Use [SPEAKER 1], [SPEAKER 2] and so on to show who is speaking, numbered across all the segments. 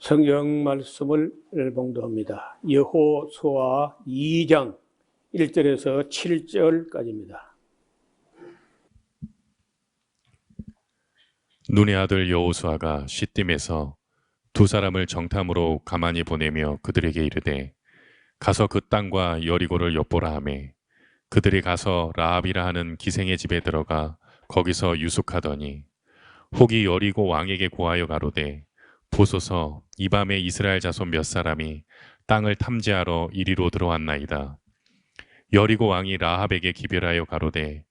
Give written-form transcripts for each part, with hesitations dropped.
[SPEAKER 1] 성경 말씀을 봉독합니다. 여호수아 2장 1절에서 7절까지입니다.
[SPEAKER 2] 눈의 아들 여호수아가 시딤에서 두 사람을 정탐으로 가만히 보내며 그들에게 이르되 가서 그 땅과 여리고를 엿보라 하매 그들이 가서 라합이라 하는 기생의 집에 들어가 거기서 유숙하더니 혹이 여리고 왕에게 고하여 가로되 보소서 이 밤에 이스라엘 자손 몇 사람이 땅을 탐지하러 이리로 들어왔나이다. 여리고 왕이 라합에게 기별하여 가로되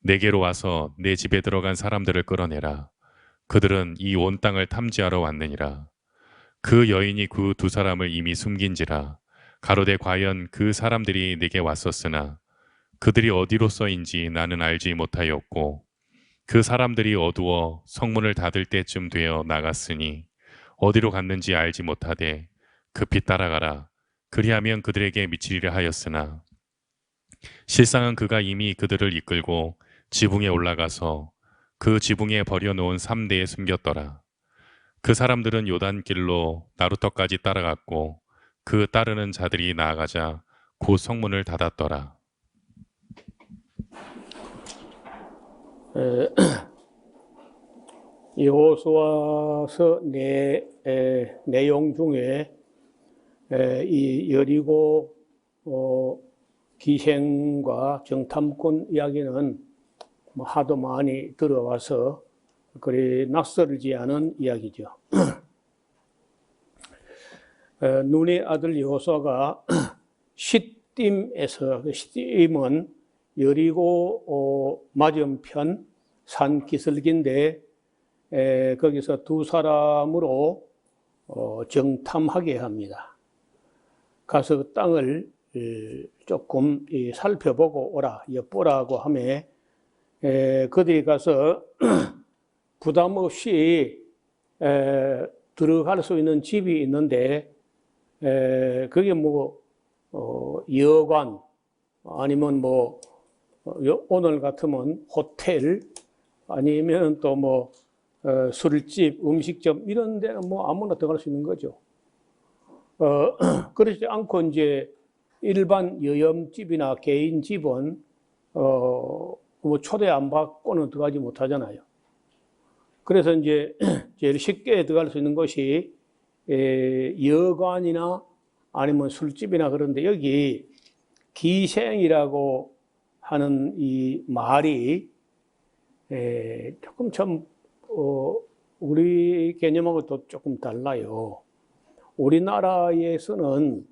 [SPEAKER 2] 내게로 와서 내 집에 들어간 사람들을 끌어내라. 그들은 이 온 땅을 탐지하러 왔느니라. 그 여인이 그 두 사람을 이미 숨긴지라. 가로되 과연 그 사람들이 내게 왔었으나 그들이 어디로서인지 나는 알지 못하였고 그 사람들이 어두워 성문을 닫을 때쯤 되어 나갔으니 어디로 갔는지 알지 못하되 급히 따라가라. 그리하면 그들에게 미치리라 하였으나 실상은 그가 이미 그들을 이끌고 지붕에 올라가서 그 지붕에 버려놓은 삼대에 숨겼더라. 그 사람들은 요단길로 나루터까지 따라갔고 그 따르는 자들이 나아가자 곧 성문을 닫았더라.
[SPEAKER 1] 여호수아서 내용 중에 이 여리고 기생과 정탐꾼 이야기는 하도 많이 들어와서 그리 낯설지 않은 이야기죠. 눈의 아들 여호수아가 시딤에서, 시딤은 여리고 맞은편 산 기슭인데 거기서 두 사람으로 정탐하게 합니다. 가서 그 땅을 조금 살펴보고 오라, 엿보라고 하며 그들이 가서 부담 없이 들어갈 수 있는 집이 있는데 그게 여관 아니면 오늘 같으면 호텔 아니면 또 술집, 음식점 이런 데는 아무나 들어갈 수 있는 거죠. 그렇지 않고 이제 일반 여염집이나 개인 집은 초대 안 받고는 들어가지 못하잖아요. 그래서 이제 제일 쉽게 들어갈 수 있는 것이 여관이나 아니면 술집이나 그런데 여기 기생이라고 하는 이 말이 조금 참 우리 개념하고 또 조금 달라요. 우리나라에서는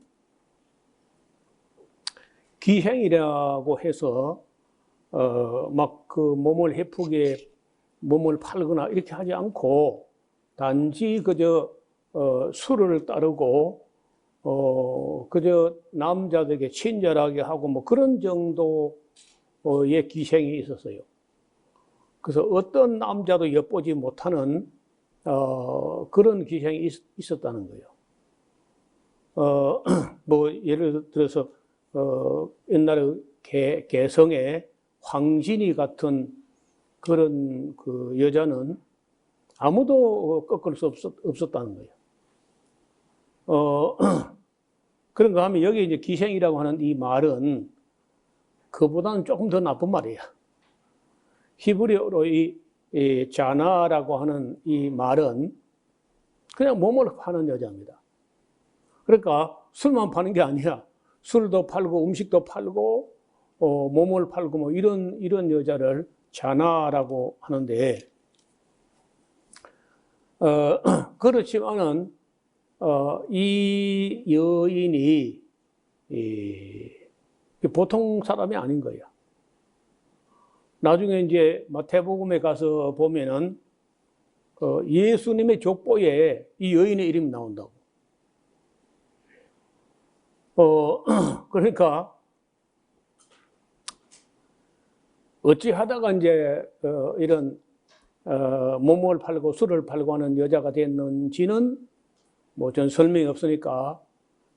[SPEAKER 1] 기생이라고 해서 그 몸을 해프게 몸을 팔거나 이렇게 하지 않고 단지 그저 술을 따르고 그저 남자들에게 친절하게 하고 그런 정도의 기생이 있었어요. 그래서 어떤 남자도 엿보지 못하는 그런 기생이 있었다는 거예요. 예를 들어서 옛날에 개성의 황진이 같은 그런 그 여자는 아무도 꺾을 수 없었다는 거예요. 그런가 하면 여기 이제 기생이라고 하는 이 말은 그보다는 조금 더 나쁜 말이야. 히브리어로 이 자나라고 하는 이 말은 그냥 몸을 파는 여자입니다. 그러니까 술만 파는 게 아니라 술도 팔고 음식도 팔고 몸을 팔고 이런 여자를 자나라고 하는데 그렇지만은 이 여인이 보통 사람이 아닌 거예요. 나중에 이제 마태복음에 가서 보면은 예수님의 족보에 이 여인의 이름이 나온다고. 그러니까 어찌 하다가 이제 이런 몸을 팔고 술을 팔고 하는 여자가 됐는지는 전 설명이 없으니까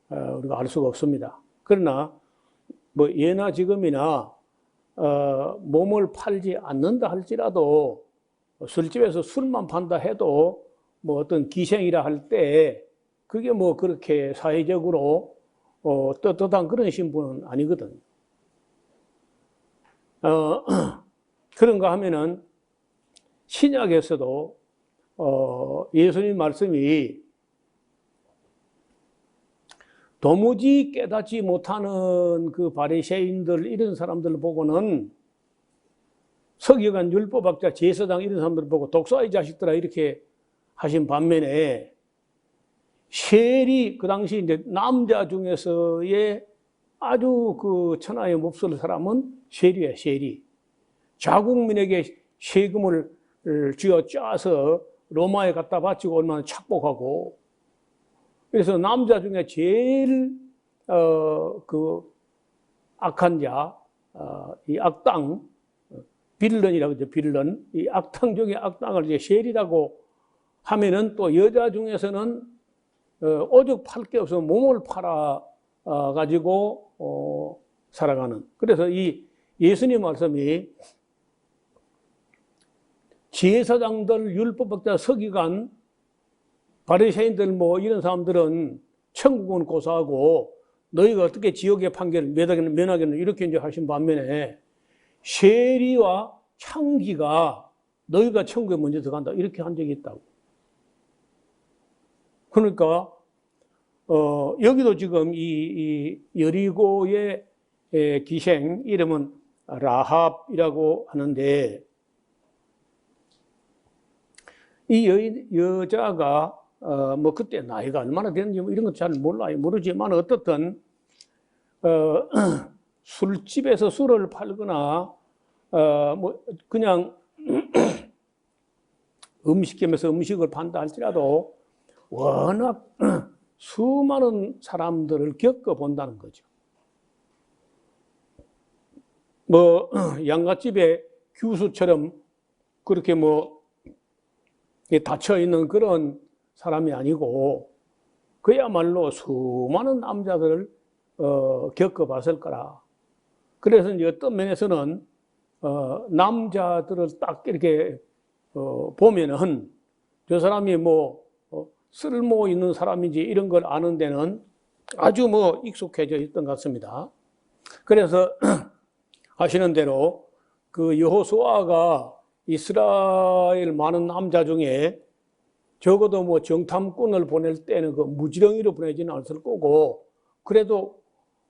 [SPEAKER 1] 우리가 알 수가 없습니다. 그러나 예나 지금이나 몸을 팔지 않는다 할지라도 술집에서 술만 판다 해도 어떤 기생이라 할 때 그게 뭐 그렇게 사회적으로 떳떳한 그런 신분은 아니거든. 그런가 하면은 신약에서도 예수님 말씀이 도무지 깨닫지 못하는 그 바리새인들 이런 사람들을 보고는 서기관, 율법학자, 제사장 이런 사람들을 보고 독사의 자식들아 이렇게 하신 반면에 셀이 그 당시 이제 남자 중에서의 아주 그 천하에 몹쓸 사람은 셀이에요, 셀이. 자국민에게 세금을 쥐어 짜서 로마에 갖다 바치고 얼마나 착복하고. 그래서 남자 중에 제일 그 악한 자, 이 악당, 빌런이라고 하죠, 빌런. 이 악당 중에 악당을 이제 셀이라고 하면은 또 여자 중에서는 오죽 팔 게 없어 몸을 팔아 가지고 살아가는. 그래서 이 예수님 말씀이 제사장들, 율법학자, 서기관, 바리새인들 뭐 이런 사람들은 천국은 고사하고 너희가 어떻게 지옥의 판결을 면하겠느냐 이렇게 이제 하신 반면에 세리와 창기가 너희가 천국에 먼저 들어간다 이렇게 한 적이 있다고. 그러니까 여기도 지금 이 여리고의 기생 이름은 라합이라고 하는데 이 여자가 뭐 그때 나이가 얼마나 됐는지 뭐 이런 것 잘 몰라요. 모르지만 어떻든 술집에서 술을 팔거나 뭐 그냥 음식점에서 음식을 판다 할지라도 워낙 수많은 사람들을 겪어본다는 거죠. 뭐 양갓집의 규수처럼 그렇게 뭐 닫혀 있는 그런 사람이 아니고 그야말로 수많은 남자들을 겪어봤을 거라. 그래서 이제 어떤 면에서는 남자들을 딱 이렇게 보면은 저 사람이 뭐 쓸모 있는 사람인지 이런 걸 아는 데는 아주 뭐 익숙해져 있던 것 같습니다. 그래서 아시는 대로 그 여호수아가 이스라엘 많은 남자 중에 적어도 뭐 정탐꾼을 보낼 때는 그 무지렁이로 보내지는 않을 거고 그래도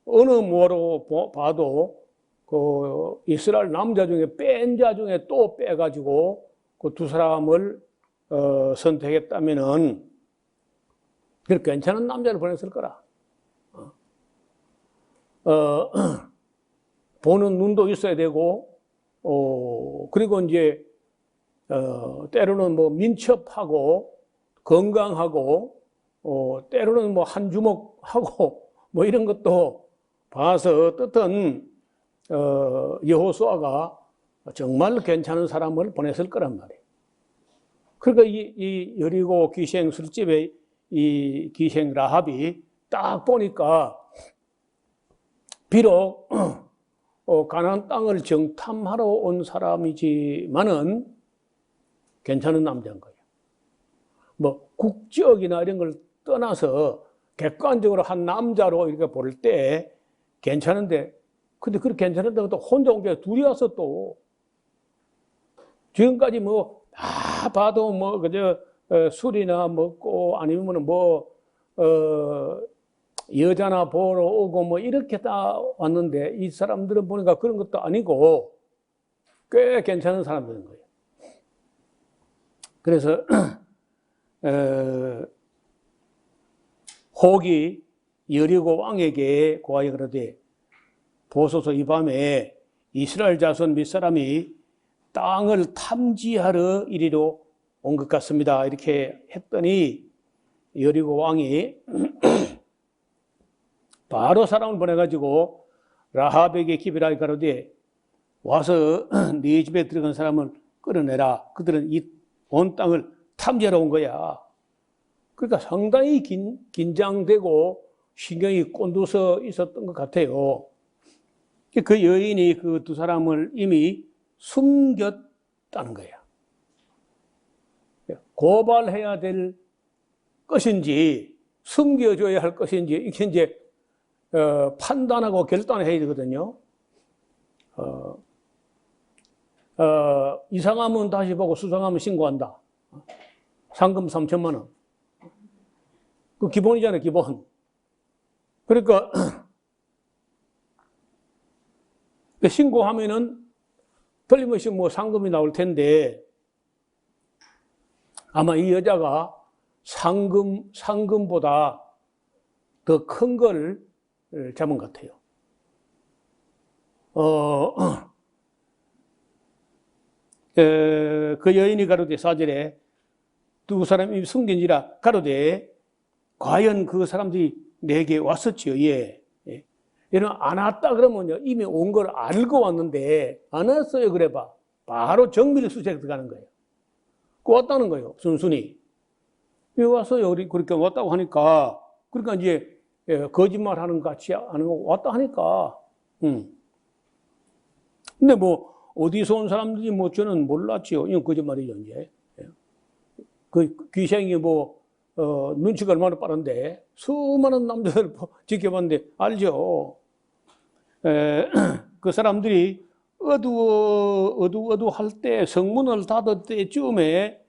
[SPEAKER 1] 어느 뭐로 봐도 그 이스라엘 남자 중에 뺀 자 중에 또 빼가지고 그 두 사람을 선택했다면은 그 괜찮은 남자를 보냈을 거라. 보는 눈도 있어야 되고 그리고 이제 때로는 뭐 민첩하고 건강하고 때로는 뭐 한 주먹하고 뭐 이런 것도 봐서 어떻든 여호수아가 정말 괜찮은 사람을 보냈을 거란 말이에요. 그러니까 이 여리고 기생 술집의 이 기생 라합이 딱 보니까 비록 가나안 땅을 정탐하러 온 사람이지만은 괜찮은 남자인 거예요. 뭐 국적이나 이런 걸 떠나서 객관적으로 한 남자로 이렇게 볼 때 괜찮은데, 근데 그렇게 괜찮은데 또 혼자 온 게 둘이 와서 또 지금까지 뭐 다 봐도 뭐 그저 술이나 먹고 아니면 뭐 여자나 보러 오고 뭐 이렇게 다 왔는데 이 사람들은 보니까 그런 것도 아니고 꽤 괜찮은 사람들인 거예요. 그래서 혹이 여리고 왕에게 고하여 그러되 보소서 이 밤에 이스라엘 자손 몇 사람이 땅을 탐지하러 이리로 온 것 같습니다. 이렇게 했더니 여리고 왕이 바로 사람을 보내가지고 라합에게 기비라 가로되 와서 네 집에 들어간 사람을 끌어내라. 그들은 이 온 땅을 탐지하러 온 거야. 그러니까 상당히 긴장되고 신경이 곤두서 있었던 것 같아요. 그 여인이 그 두 사람을 이미 숨겼다는 거야. 고발해야 될 것인지 숨겨줘야 할 것인지, 이게 이제, 판단하고 결단해야 되거든요. 이상하면 다시 보고 수상하면 신고한다. 상금 3천만 원. 그 기본이잖아요, 기본. 그러니까, 신고하면은 틀림없이 뭐 상금이 나올 텐데, 아마 이 여자가 상금보다 더 큰 걸 잡은 것 같아요. 그 여인이 가로되 4절에 두 사람이 숨긴지라 가로되 과연 그 사람들이 내게 왔었지요. 예. 얘는 안 왔다 그러면요 이미 온 걸 알고 왔는데 안 왔어요 그래봐 바로 정밀수색 들어가는 거예요. 그 왔다는 거예요. 순순히 왜 왔어요? 우리 그렇게 왔다고 하니까 그러니까 이제 거짓말하는 것 같이 하는 거 왔다 하니까 근데 뭐 어디서 온 사람들이 뭐 저는 몰랐지요. 이건 거짓말이죠 이제. 그 귀생이 뭐 눈치가 얼마나 빠른데 수많은 남자들 지켜봤는데 알죠. 그 사람들이 어두할 때 성문을 닫을 때쯤에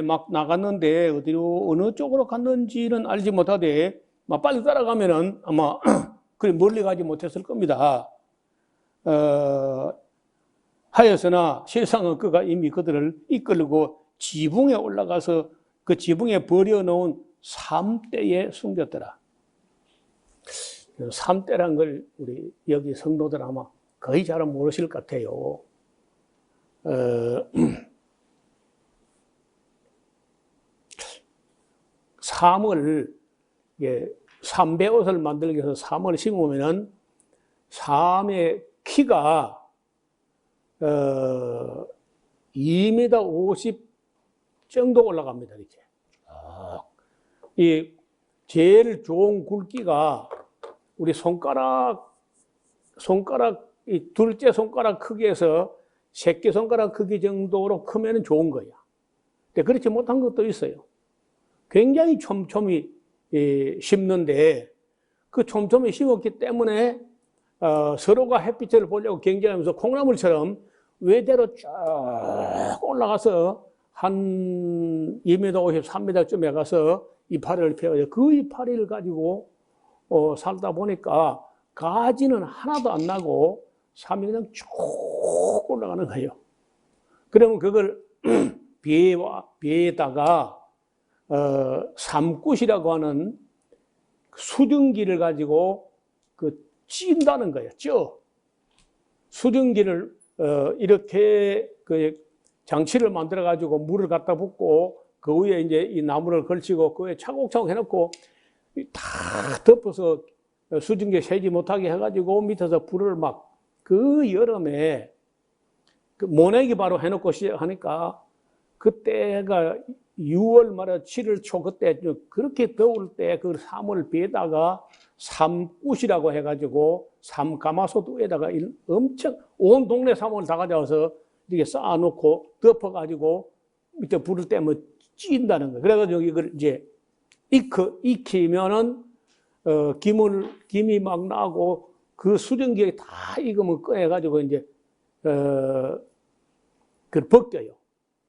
[SPEAKER 1] 막 나갔는데 어디로 어느 쪽으로 갔는지는 알지 못하되 막 빨리 따라가면은 아마 그리 멀리 가지 못했을 겁니다. 하여서나 실상은 그가 이미 그들을 이끌고 지붕에 올라가서 그 지붕에 버려놓은 삼대에 숨겼더라. 삼대란 걸 우리 여기 성도들 아마 거의 잘 모르실 것 같아요. 삼을 삼배옷을 만들기 위해서 삼을 심으면은 삼의 키가 2m 50 정도 올라갑니다. 이렇게. 이 제일 좋은 굵기가 우리 손가락 이 둘째 손가락 크기에서 새끼손가락 크기 정도로 크면 좋은 거야. 근데 그렇지 못한 것도 있어요. 굉장히 촘촘히 심는데 그 촘촘히 심었기 때문에 서로가 햇빛을 보려고 경쟁하면서 콩나물처럼 외대로 쭉 올라가서 한 2m 50, 3m쯤에 가서 이파리를 펴가지고 그 이파리를 가지고 살다 보니까 가지는 하나도 안 나고 삼이 그냥 쭉 올라가는 거예요. 그러면 그걸 비에다가 삼굿이라고 하는 수증기를 가지고 찐다는 거예요. 쪄. 수증기를 이렇게 장치를 만들어 가지고 물을 갖다 붓고 그 위에 이제 이 나무를 걸치고 그 위에 차곡차곡 해놓고 다 덮어서 수증기 새지 못하게 해가지고 밑에서 불을 막 그 여름에 그 모내기 바로 해놓고 하니까 그때가 6월 말에 7월 초 그때 그렇게 더울 때 그 삼을 비에다가 삼굿이라고 해가지고 삼가마솥 위에다가 엄청 온 동네 삼을 다 가져와서 이렇게 쌓아놓고 덮어가지고 밑에 불을 떼면 찐다는 거예요. 그래가지고 이걸 이제 익히면은 김이 막 나고 그 수증기에 다 익으면 꺼내가지고 이제 그걸 벗겨요.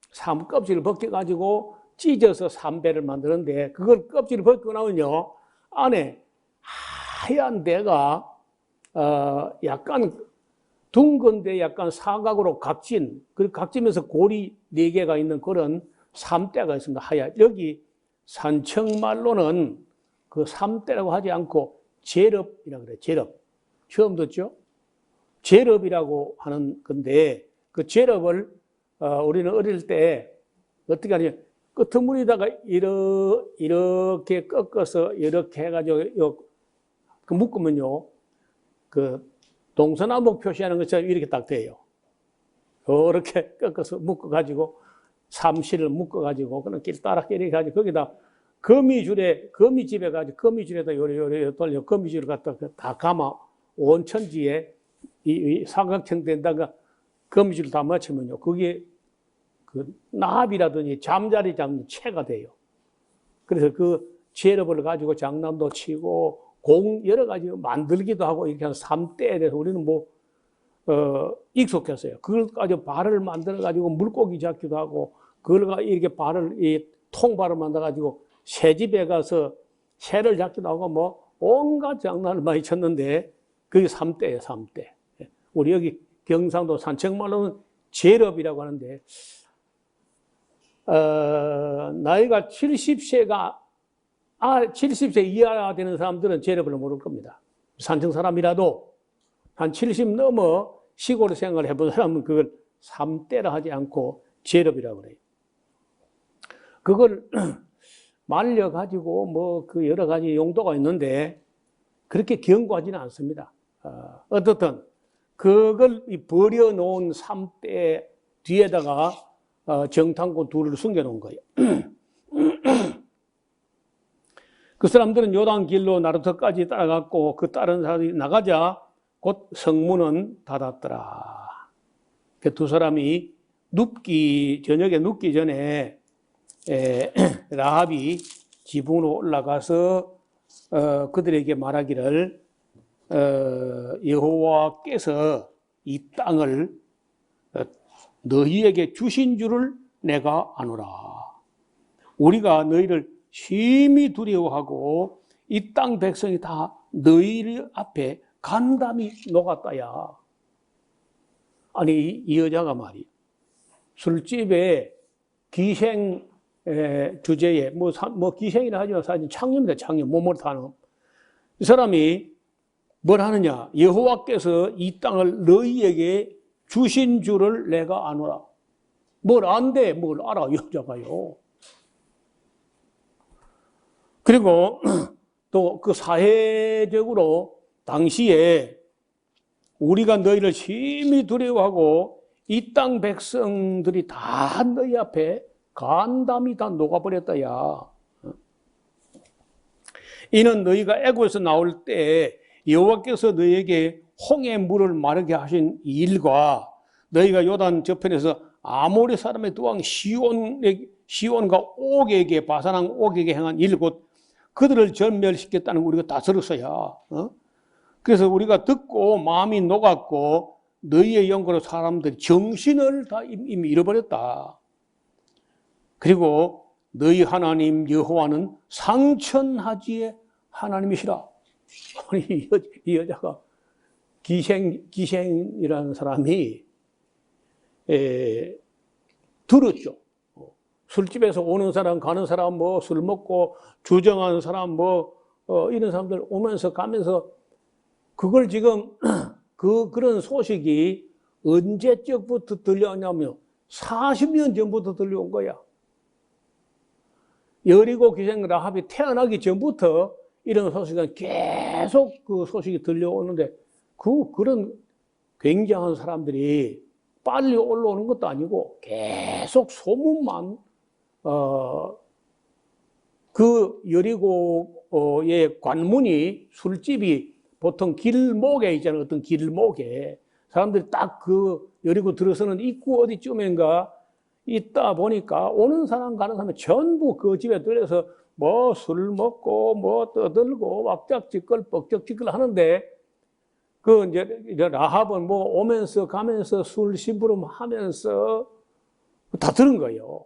[SPEAKER 1] 삼 껍질을 벗겨가지고 찢어서 삼배를 만드는데 그걸 껍질을 벗고 나면요 안에 하얀 데가 약간 둥근데 약간 사각으로 각진, 그 각지면서 골이 4개가 있는 그런 삼대가 있습니다. 하얀 여기 산청말로는 그 삼대라고 하지 않고 제럽이라고 그래요. 제럽. 처음 듣죠? 제럽이라고 하는 건데 그 제럽을 우리는 어릴 때 어떻게 하냐 끄트머리다가 이렇게 꺾어서 이렇게 해가지고 그 묶으면요 그 동서남북 표시하는 것처럼 이렇게 딱 돼요. 이렇게 꺾어서 묶어가지고 삼실을 묶어가지고 그런 길 따라 이렇게 가지고 거기다 거미집에 가지고 거미줄에다 요래 돌려 거미줄을 갖다 다 감아 온천지에 이 삼각형 된다가 거미줄 다 맞추면요 그게 그 나비라든지 잠자리 잡는 채가 돼요. 그래서 그 재료를 가지고 장난도 치고 여러 가지 만들기도 하고 이렇게 한 3대에 대해서 우리는 익숙했어요. 그걸 가지고 발을 만들어 가지고 물고기 잡기도 하고 그걸 이렇게 이 통발을 만들어 가지고 새집에 가서 새를 잡기도 하고 온갖 장난을 많이 쳤는데 그게 3대예요, 3대. 우리 여기 경상도 산책말로는 재렵이라고 하는데 나이가 70세 이하 되는 사람들은 재렵을 모를 겁니다. 산청 사람이라도 한 70 넘어 시골 생활을 해본 사람은 그걸 3대라 하지 않고 재렵이라고 그래요. 그걸 말려가지고 그 여러 가지 용도가 있는데 그렇게 견고하지는 않습니다. 어떻든 그걸 버려놓은 3대 뒤에다가 정탐꾼 둘을 숨겨놓은 거예요. 그 사람들은 요단 길로 나루터까지 따라갔고 그 다른 사람이 나가자 곧 성문은 닫았더라. 그 두 사람이 저녁에 눕기 전에 라합이 지붕으로 올라가서 그들에게 말하기를 여호와께서 이 땅을 너희에게 주신 줄을 내가 아노라. 우리가 너희를 심히 두려워하고 이 땅 백성이 다 너희 앞에 간담이 녹았다야. 아니 이 여자가 말이야. 술집에 기생 주제에 기생이라 하지만 사실 창녀입니다. 창녀 몸으로 타는 이 사람이 뭘 하느냐? 여호와께서 이 땅을 너희에게 주신 줄을 내가 아노라. 뭘 안돼? 뭘 알아? 여자가요. 그리고 또 그 사회적으로 당시에 우리가 너희를 심히 두려워하고 이 땅 백성들이 다 너희 앞에 간담이 다 녹아버렸다야. 이는 너희가 애굽에서 나올 때 여호와께서 너희에게 홍해 물을 마르게 하신 일과 너희가 요단 저편에서 아모리 사람의 두 왕 시온과 옥에게 바산왕 옥에게 행한 일 곧 그들을 전멸시켰다는 거 우리가 다 들었어요. 그래서 우리가 듣고 마음이 녹았고 너희의 영광으로 사람들이 정신을 다 이미 잃어버렸다. 그리고 너희 하나님 여호와는 상천하지의 하나님이시라. 아니 이 여자가 기생이라는 사람이 들었죠. 술집에서 오는 사람 가는 사람 술 먹고 주정하는 사람 이런 사람들 오면서 가면서 그걸 지금 그런 소식이 언제적부터 들려왔냐면 40년 전부터 들려온 거야. 여리고 기생 라합이 태어나기 전부터 이런 소식은 계속 그 소식이 들려오는데 그런 굉장한 사람들이 빨리 올라오는 것도 아니고 계속 소문만 그 여리고의 관문이 술집이 보통 길목에 있잖아요. 어떤 길목에 사람들이 딱 그 여리고 들어서는 입구 어디쯤인가 있다 보니까 오는 사람 가는 사람 전부 그 집에 들려서 술 먹고 떠들고 왁작지껄 뻑적지껄 하는데 그 이제 라합은 오면서 가면서 술 심부름 하면서 다 들은 거예요.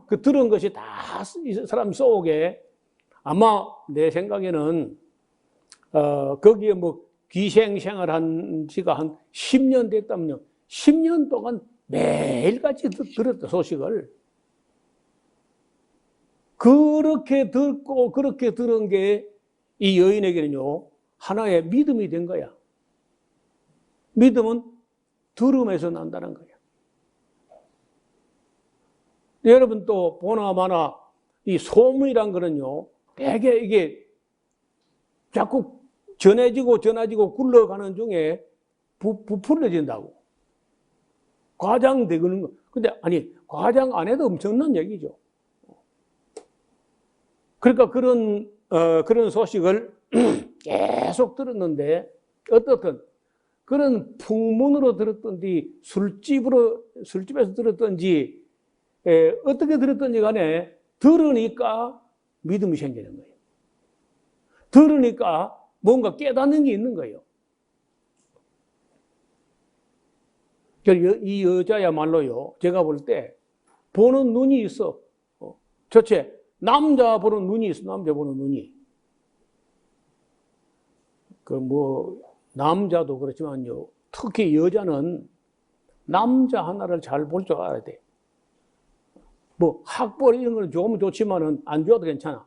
[SPEAKER 1] 그 들은 것이 다 이 사람 속에 아마 내 생각에는 거기에 귀생 생활한 지가 한 10년 됐다면요. 10년 동안 매일같이 들었다, 소식을. 그렇게 듣고, 그렇게 들은 게 이 여인에게는요, 하나의 믿음이 된 거야. 믿음은 들음에서 난다는 거야. 여러분 또 보나마나 이 소문이란 거는요, 되게 이게 자꾸 전해지고 굴러가는 중에 부풀려진다고. 과장되는 거. 근데 과장 안 해도 엄청난 얘기죠. 그러니까 그런 소식을 계속 들었는데 어떻든 그런 풍문으로 술집에서 들었던지 어떻게 들었던지 간에 들으니까 믿음이 생기는 거예요. 들으니까 뭔가 깨닫는 게 있는 거예요. 이 여자야말로요, 제가 볼 때 보는 눈이 있어. 첫째, 남자 보는 눈이 있어. 남자 보는 눈이. 남자도 그렇지만요, 특히 여자는 남자 하나를 잘 볼 줄 알아야 돼. 학벌 이런 건 조금 좋지만은 안 좋아도 괜찮아.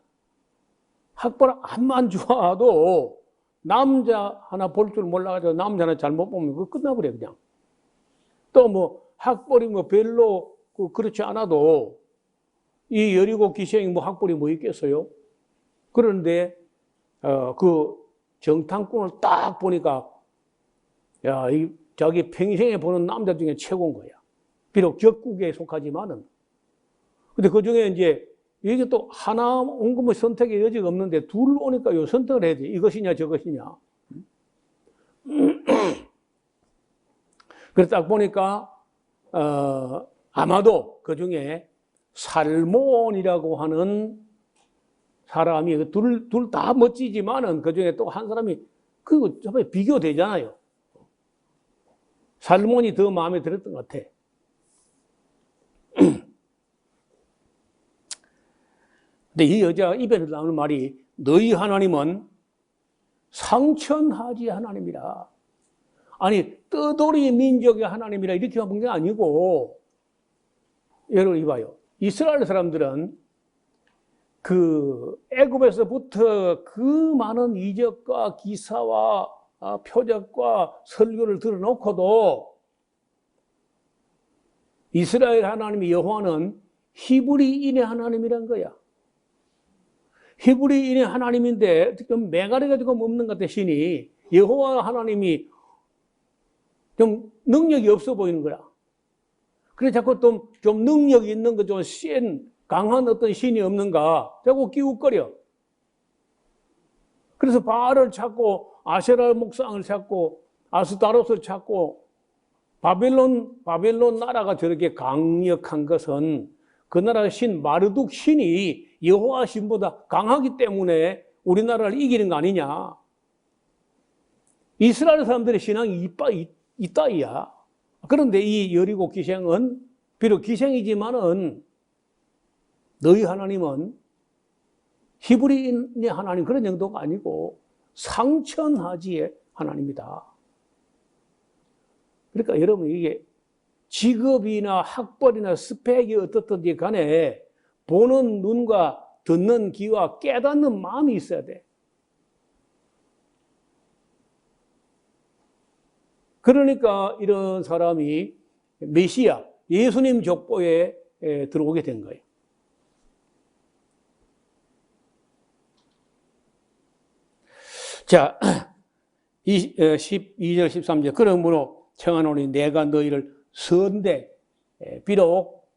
[SPEAKER 1] 학벌 안만 좋아도 남자 하나 볼 줄 몰라가지고 남자 하나 잘못 보면 그거 끝나버려, 그냥. 또 학벌이 별로 그렇지 않아도 이 여리고 기생이 학벌이 있겠어요? 그런데, 정탐꾼을 딱 보니까, 야, 자기 평생에 보는 남자 중에 최고인 거야. 비록 적국에 속하지만은. 근데 그 중에 이제, 이게 또 하나 온 거면 선택의 여지가 없는데 둘 오니까 요 선택을 해야지. 이것이냐, 저것이냐. 그래서 딱 보니까, 아마도 그 중에 살몬이라고 하는 사람이 둘 다 멋지지만은 그 중에 또 한 사람이 비교되잖아요. 살몬이 더 마음에 들었던 것 같아. 근데 이 여자가 입에서 나오는 말이 너희 하나님은 상천하지 하나님이라. 아니, 떠돌이 민족의 하나님이라 이렇게 본 게 아니고, 여러분 이봐요. 이스라엘 사람들은 애굽에서부터 그 많은 이적과 기사와 표적과 설교를 들어놓고도 이스라엘 하나님이 여호와는 히브리인의 하나님이란 거야. 히브리인의 하나님인데 좀 매가리가 조금 없는 것 같아, 신이. 여호와 하나님이 좀 능력이 없어 보이는 거야. 그래서 자꾸 좀 능력이 있는 거, 좀 강한 어떤 신이 없는가 자꾸 끼웃거려. 그래서 바알을 찾고 아세라 목상을 찾고 아스타롯을 찾고 바벨론 나라가 저렇게 강력한 것은 그 나라 신 마르둑 신이 여호와 신보다 강하기 때문에 우리나라를 이기는 거 아니냐. 이스라엘 사람들의 신앙이 이따위야. 그런데 이 여리고 기생은 비록 기생이지만은 너희 하나님은 히브리인의 하나님 그런 정도가 아니고 상천하지의 하나님이다. 그러니까 여러분 이게 직업이나 학벌이나 스펙이 어떻든지 간에 보는 눈과 듣는 귀와 깨닫는 마음이 있어야 돼. 그러니까 이런 사람이 메시아, 예수님 족보에 들어오게 된 거예요. 자, 12절, 13절. 그러므로 청하노니 내가 너희를 선대, 비록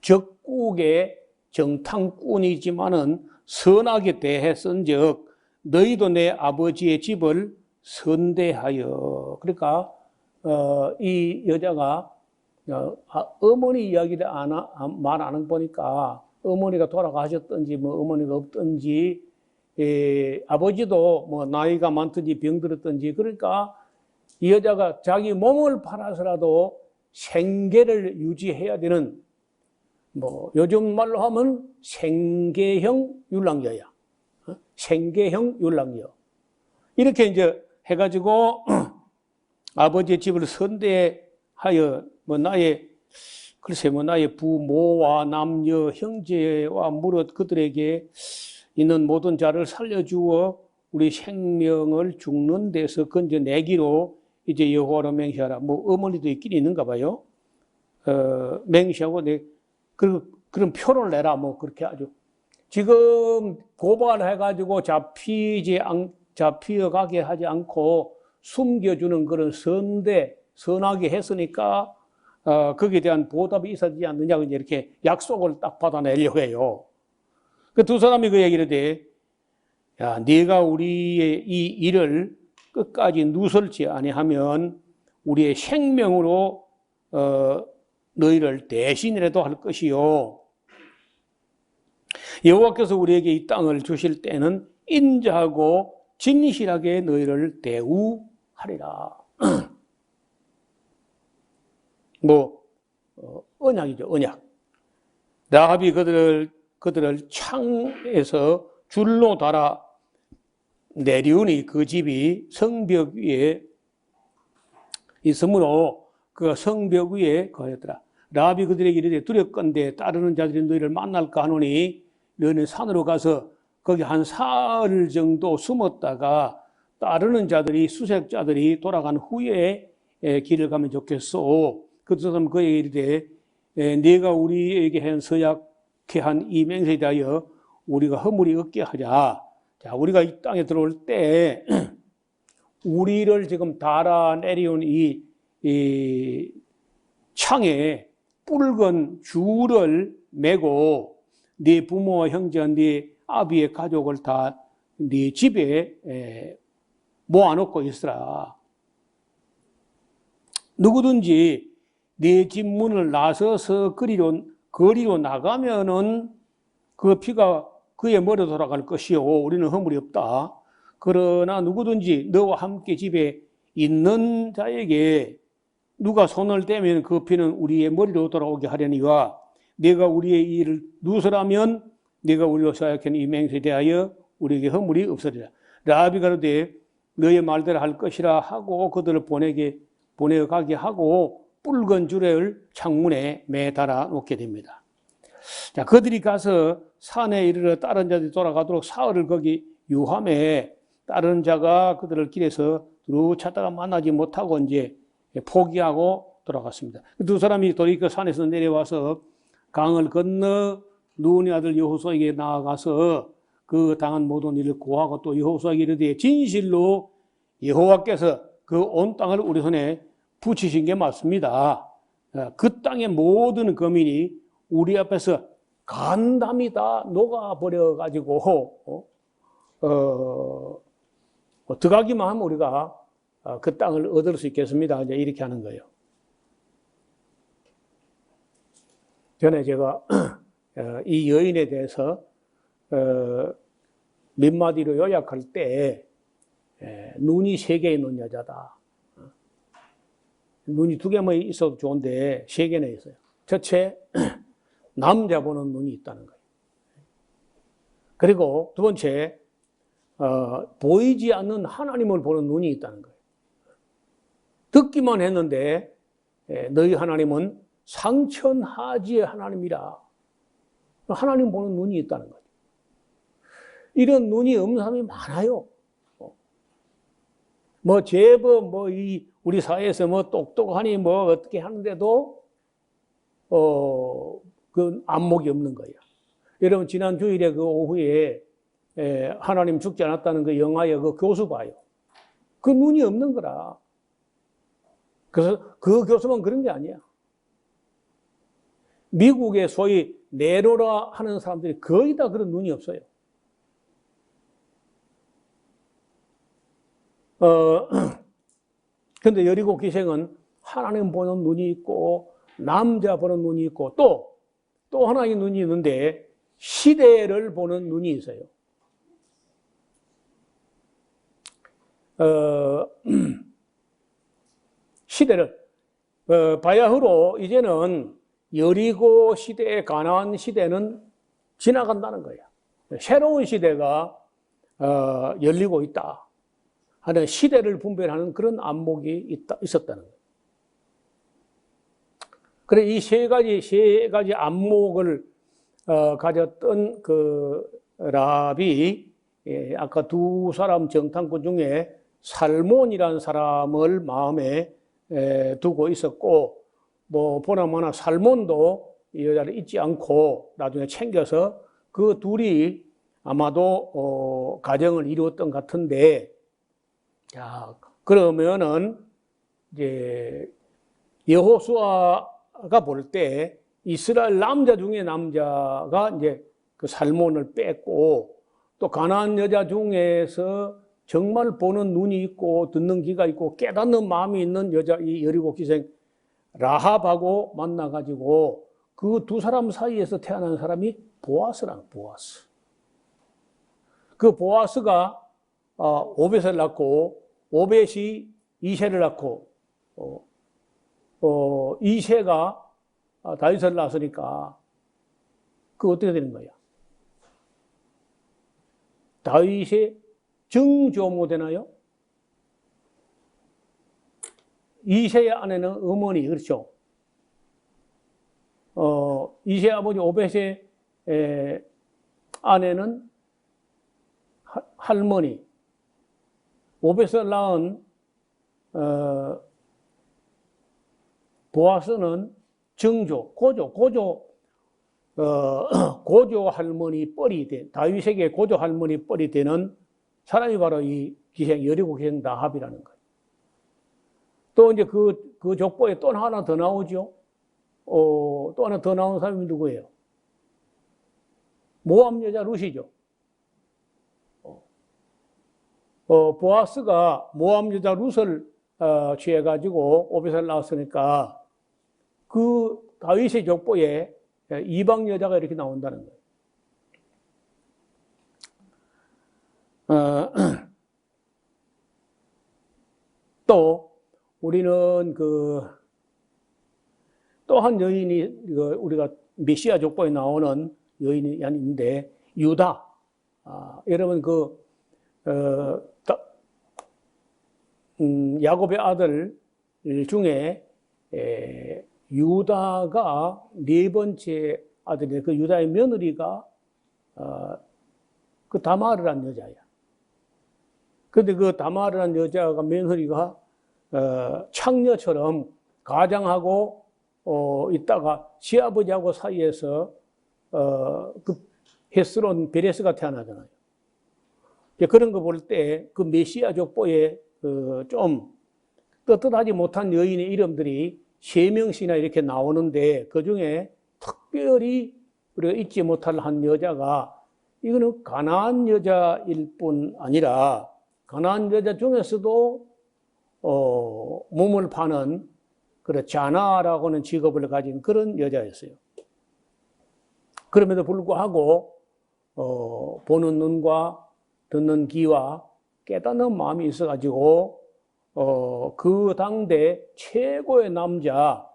[SPEAKER 1] 적국의 정탐꾼이지만은 선하게 대했은즉 너희도 내 아버지의 집을 선대하여. 그러니까 이 여자가 어머니 이야기를 말 안 보니까 어머니가 돌아가셨든지 어머니가 없든지 아버지도 나이가 많든지 병들었든지, 그러니까 이 여자가 자기 몸을 팔아서라도 생계를 유지해야 되는, 요즘 말로 하면 생계형 율랑여야. 생계형 율랑여. 이렇게 이제 해가지고 아버지의 집을 선대하여 나의 부모와 남녀 형제와 무릇 그들에게 있는 모든 자를 살려주어 우리 생명을 죽는 데서 건져내기로 이제 여호와로 맹세하라. 어머니도 있긴 있는가 봐요. 맹세하고 그런 표를 내라. 그렇게 아주 지금 고발해가지고 잡히어가게 하지 않고 숨겨주는 그런 선하게 했으니까 거기에 대한 보답이 있어지지 않느냐, 이렇게 약속을 딱 받아내려고 해요. 그 두 사람이 그 얘기를 해. 야, 네가 우리의 이 일을 끝까지 누설지 아니하면 우리의 생명으로 너희를 대신이라도 할 것이요. 여호와께서 우리에게 이 땅을 주실 때는 인자하고 진실하게 너희를 대우하리라. 언약이죠, 언약. 라합이 그들을 창에서 줄로 달아 내리우니 그 집이 성벽 위에 있으므로 그 성벽 위에 거하였더라. 라합이 그들에게 이르되 두렵건대 따르는 자들이 너희를 만날까 하노니 너희는 산으로 가서 거기 한 사흘 정도 숨었다가 따르는 자들이 수색자들이 돌아간 후에 길을 가면 좋겠소. 그 사람 그에게 이르되 네가 우리에게 한 서약케 한 이 맹세에 대하여 우리가 허물이 없게 하자. 자, 우리가 이 땅에 들어올 때 우리를 지금 달아 내려온 이 창에 붉은 줄을 메고 네 부모와 형제와 네 아비의 가족을 다 네 집에 모아놓고 있으라. 누구든지 네 집 문을 나서서 거리로 나가면은 그 피가 그의 머리에 돌아갈 것이요 우리는 허물이 없다. 그러나 누구든지 너와 함께 집에 있는 자에게 누가 손을 대면 그 피는 우리의 머리로 돌아오게 하려니와 내가 우리의 일을 누설하면 내가 우리로 서약한 이 맹세에 대하여 우리에게 허물이 없으리라. 라합이 가로되 너의 말대로 할 것이라 하고 그들을 보내가게 하고 붉은 줄을 창문에 매달아 놓게 됩니다. 자, 그들이 가서 산에 이르러 다른 자들이 돌아가도록 사흘을 거기 유함에 다른 자가 그들을 길에서 두루 찾다가 만나지 못하고 이제 포기하고 돌아갔습니다. 두 사람이 돌이켜 산에서 내려와서 강을 건너 눈의 아들 여호수아에게 나아가서 그 당한 모든 일을 고하고 또 여호수아에게 이르되 진실로 여호와께서 그 온 땅을 우리 손에 붙이신 게 맞습니다. 그 땅의 모든 거민이 우리 앞에서 간담이 다 녹아버려가지고 들어가기만 하면 우리가 그 땅을 얻을 수 있겠습니다. 이제 이렇게 하는 거예요. 전에 제가 이 여인에 대해서 몇 마디로 요약할 때 눈이 3개 있는 여자다. 눈이 2개만 있어도 좋은데 3개나 있어요. 첫째, 남자 보는 눈이 있다는 거예요. 그리고 두 번째, 보이지 않는 하나님을 보는 눈이 있다는 거예요. 듣기만 했는데 너희 하나님은 상천하지의 하나님이라. 하나님 보는 눈이 있다는 거예요. 이런 눈이 없는 사람이 많아요. 제법 우리 사회에서 똑똑하니 어떻게 하는데도 그 안목이 없는 거예요. 여러분 지난 주일에 그 오후에 하나님 죽지 않았다는 그 영화의 그 교수 봐요. 그 눈이 없는 거라. 그래서 그 교수만 그런 게 아니야. 미국의 소위 네로라 하는 사람들이 거의 다 그런 눈이 없어요. 그런데 여리고 기생은 하나님 보는 눈이 있고 남자 보는 눈이 있고 또 하나의 눈이 있는데 시대를 보는 눈이 있어요. 시대를 바야흐로 이제는 여리고 시대, 가나안 시대는 지나간다는 거예요. 새로운 시대가 열리고 있다 하는 시대를 분별하는 그런 안목이 있었다는 거예요. 그래 이 세 가지 안목을 가졌던 그 라합이 아까 두 사람 정탐꾼 중에 살몬이라는 사람을 마음에 두고 있었고 보나마나 살몬도 이 여자를 잊지 않고 나중에 챙겨서 그 둘이 아마도 가정을 이루었던 것 같은데, 자 그러면은 이제 여호수아가 볼 때 이스라엘 남자 중에 남자가 이제 그 살몬을 뺐고 또 가나안 여자 중에서 정말 보는 눈이 있고 듣는 귀가 있고 깨닫는 마음이 있는 여자 이 여리고 기생 라합하고 만나가지고 그 두 사람 사이에서 태어난 사람이 보아스라는 보아스. 그 보아스가 오벳을 낳고 오벳이 이새를 낳고 이새가 다윗을 낳았으니까 그 어떻게 되는 거야? 다윗의 정조모 되나요? 이새의 아내는 어머니, 그렇죠? 이새 아버지 오벳의 아내는 할머니, 오벳을 낳은 보아스는 정조, 고조 할머니 뻘이 된, 다윗에게 고조 할머니 뻘이 되는 사람이 바로 이 여리고 기생 라합이라는 거예요. 또 이제 그 족보에 또 하나 더 나오죠. 또 하나 더 나온 사람이 누구예요? 모압 여자 룻이죠. 보아스가 모압 여자 룻을 취해가지고 오벳을 낳았으니까 그 다윗의 족보에 이방 여자가 이렇게 나온다는 거예요. 또 우리는 또 한 여인이 우리가 메시아 족보에 나오는 여인이 있는데 유다. 여러분 야곱의 아들 중에 유다가 네 번째 아들인데 그 유다의 며느리가 그 다마르란 여자야. 근데 그 다마르란 여자가 며느리가 창녀처럼 가장하고 있다가 시아버지하고 사이에서 그 헤스론 베레스가 태어나잖아요. 그런 거 볼 때 그 메시아 족보에 좀 떳떳하지 못한 여인의 이름들이 3명씩이나 이렇게 나오는데 그 중에 특별히 우리가 잊지 못할 한 여자가 이거는 가나안 여자일 뿐 아니라 가나안 여자 중에서도 몸을 파는 그런 자나라고 하는 직업을 가진 그런 여자였어요. 그럼에도 불구하고 보는 눈과 듣는 귀와 깨닫는 마음이 있어가지고 그 당대 최고의 남자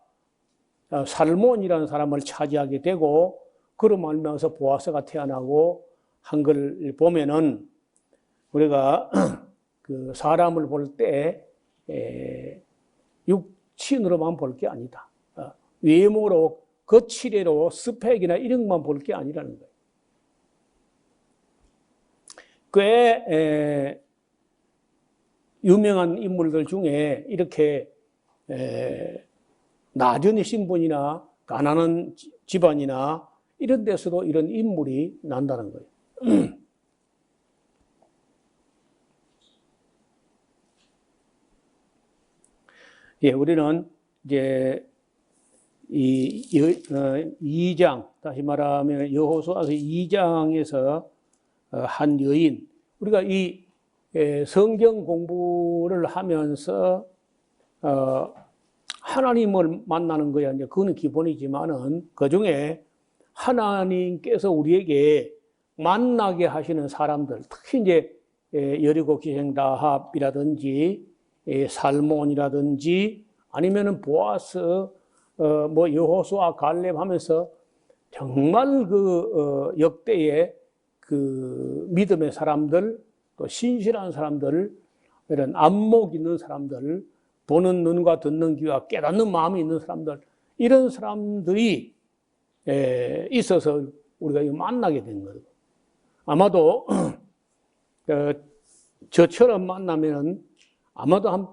[SPEAKER 1] 살몬이라는 사람을 차지하게 되고 그로 말미암아서 보아스가 태어나고 한 걸 보면은 우리가 그 사람을 볼 때 육친으로만 볼 게 아니다. 외모로 거칠애로 스펙이나 이런 것만 볼 게 아니라는 거예요. 꽤 유명한 인물들 중에 이렇게 낮은 신분이나 가난한 집안이나 이런 데서도 이런 인물이 난다는 거예요. 예, 우리는 이제 이 2장, 다시 말하면 여호수아서 2장에서 한 여인, 우리가 이 성경 공부를 하면서 하나님을 만나는 거야. 이제 그건 기본이지만은 그 중에 하나님께서 우리에게 만나게 하시는 사람들, 특히 이제 여리고 기생 라합이라든지 살몬이라든지 아니면은 보아스, 뭐 여호수아 갈렙 하면서 정말 역대의 그 믿음의 사람들, 또 신실한 사람들, 이런 안목 있는 사람들, 보는 눈과 듣는 귀와 깨닫는 마음이 있는 사람들, 이런 사람들이 있어서 우리가 만나게 된 거예요. 아마도 저처럼 만나면 아마도 한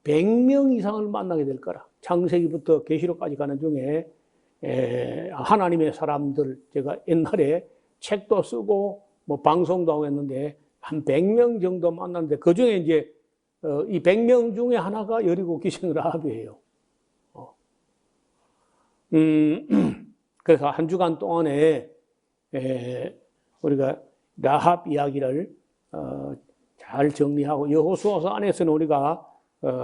[SPEAKER 1] 100명 이상을 만나게 될 거라. 창세기부터 계시록까지 가는 중에 하나님의 사람들, 제가 옛날에 책도 쓰고 뭐 방송도 하고 했는데 한 100명 정도 만났는데 그 중에 이제 이 100명 중에 하나가 여리고 기생 라합이에요. 그래서 한 주간 동안에 우리가 라합 이야기를 잘 정리하고 여호수아서 안에서는 우리가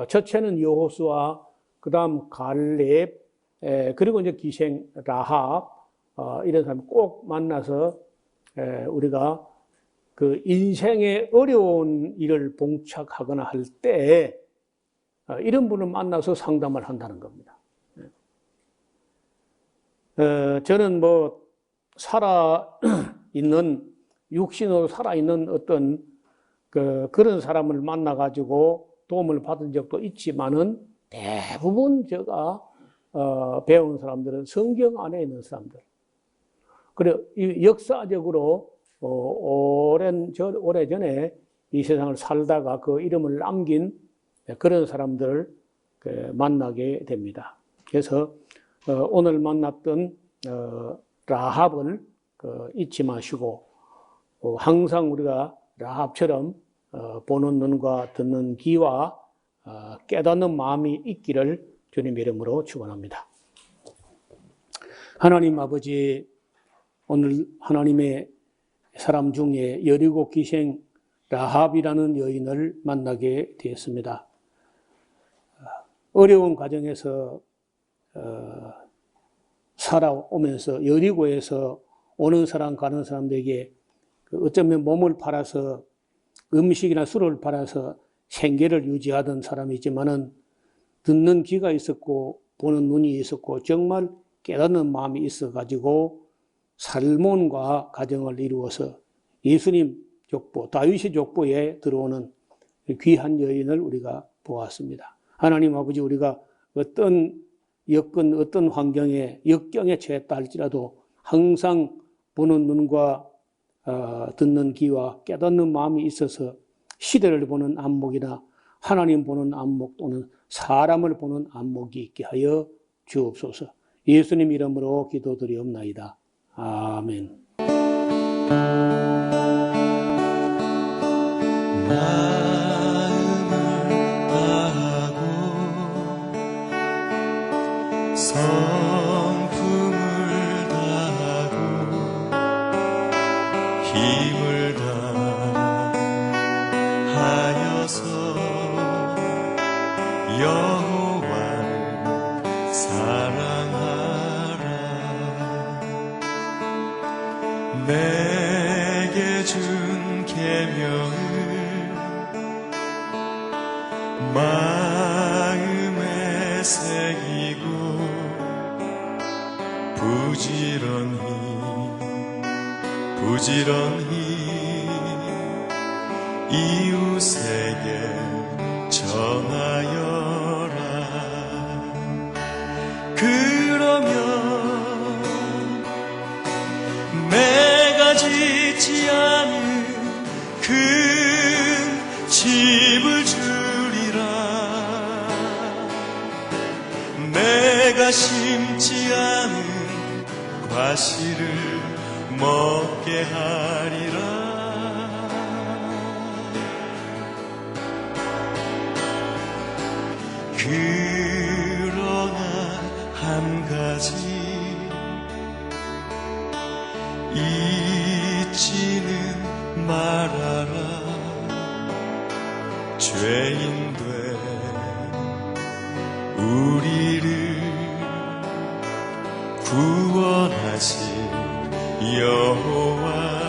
[SPEAKER 1] 첫째는 여호수아, 그다음 갈렙, 그리고 이제 기생 라합, 이런 사람 꼭 만나서 우리가 그 인생의 어려운 일을 봉착하거나 할 때 이런 분을 만나서 상담을 한다는 겁니다. 저는 뭐 살아있는, 육신으로 살아있는 어떤 그런 사람을 만나가지고 도움을 받은 적도 있지만은 대부분 제가 배운 사람들은 성경 안에 있는 사람들. 그리고 역사적으로 오래전에 이 세상을 살다가 그 이름을 남긴 그런 사람들을 만나게 됩니다. 그래서 오늘 만났던 라합을 잊지 마시고 항상 우리가 라합처럼 보는 눈과 듣는 귀와 깨닫는 마음이 있기를 주님의 이름으로 축원합니다. 하나님 아버지, 오늘 하나님의 사람 중에 여리고 기생 라합이라는 여인을 만나게 되었습니다. 어려운 과정에서 살아오면서 여리고에서 오는 사람 가는 사람들에게 어쩌면 몸을 팔아서 음식이나 술을 팔아서 생계를 유지하던 사람이지만은 듣는 귀가 있었고 보는 눈이 있었고 정말 깨닫는 마음이 있어가지고 살몬과 가정을 이루어서 예수님 족보, 다윗의 족보에 들어오는 귀한 여인을 우리가 보았습니다. 하나님 아버지, 우리가 어떤 여건, 어떤 환경에, 역경에 처했다 할지라도 항상 보는 눈과 듣는 귀와 깨닫는 마음이 있어서 시대를 보는 안목이나 하나님 보는 안목 또는 사람을 보는 안목이 있게 하여 주옵소서. 예수님 이름으로 기도드리옵나이다. 아멘.
[SPEAKER 3] 마음을 다하고 성품을 다하고 힘을 다하여서 여호와를 사랑하라. 내게 준 계명을 마음에 새기고 부지런히 이웃에게 전하여라. 그러면 내가 짓지 않은 큰 집을 주리라. 내가 심지 않은 과실을 먹게 하리라. 그러나 한 가지 잊지는 말아라. 죄인된 우리를 구원하신 여호와